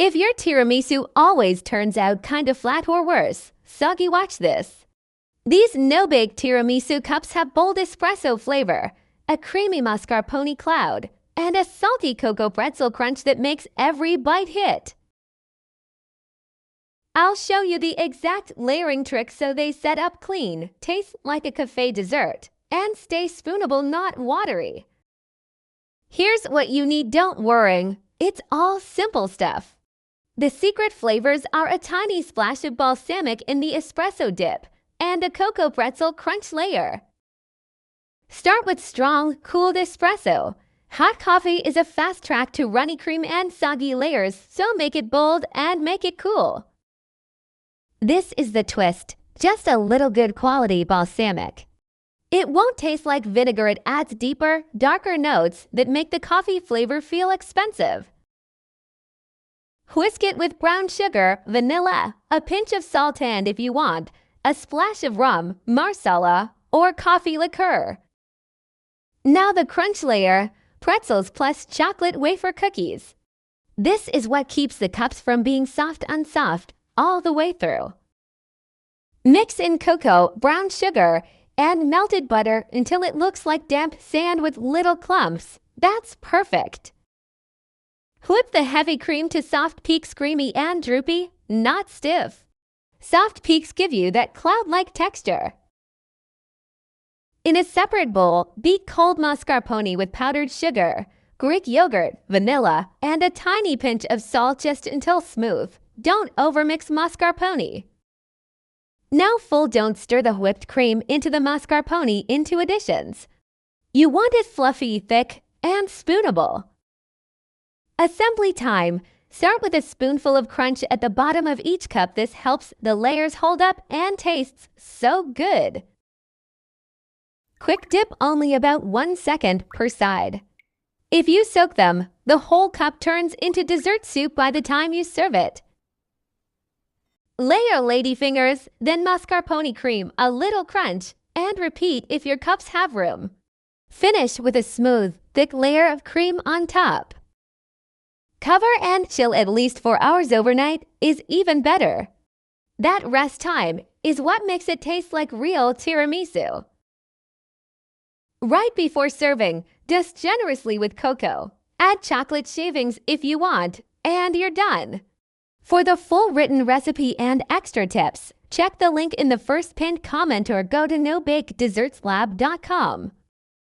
If your tiramisu always turns out kinda flat or worse, soggy, watch this. These no-bake tiramisu cups have bold espresso flavor, a creamy mascarpone cloud, and a salty cocoa pretzel crunch that makes every bite hit. I'll show you the exact layering trick so they set up clean, taste like a cafe dessert, and stay spoonable, not watery. Here's what you need, don't worry, it's all simple stuff. The secret flavors are a tiny splash of balsamic in the espresso dip and a cocoa pretzel crunch layer. Start with strong, cooled espresso. Hot coffee is a fast track to runny cream and soggy layers, so make it bold and make it cool. This is the twist, just a little good quality balsamic. It won't taste like vinegar, it adds deeper, darker notes that make the coffee flavor feel expensive. Whisk it with brown sugar, vanilla, a pinch of salt, and if you want, a splash of rum, marsala, or coffee liqueur. Now the crunch layer, pretzels plus chocolate wafer cookies. This is what keeps the cups from being soft all the way through. Mix in cocoa, brown sugar, and melted butter until it looks like damp sand with little clumps. That's perfect. Whip the heavy cream to soft peaks, creamy and droopy, not stiff. Soft peaks give you that cloud-like texture. In a separate bowl, beat cold mascarpone with powdered sugar, Greek yogurt, vanilla, and a tiny pinch of salt just until smooth. Don't overmix mascarpone. Now don't stir the whipped cream into the mascarpone into additions. You want it fluffy, thick, and spoonable. Assembly time. Start with a spoonful of crunch at the bottom of each cup. This helps the layers hold up and tastes so good. Quick dip, only about 1 second per side. If you soak them, the whole cup turns into dessert soup by the time you serve it. Layer ladyfingers, then mascarpone cream, a little crunch, and repeat if your cups have room. Finish with a smooth, thick layer of cream on top. Cover and chill at least 4 hours overnight is even better. That rest time is what makes it taste like real tiramisu. Right before serving, dust generously with cocoa. Add chocolate shavings if you want, and you're done. For the full written recipe and extra tips, check the link in the first pinned comment or go to nobakedessertslab.com.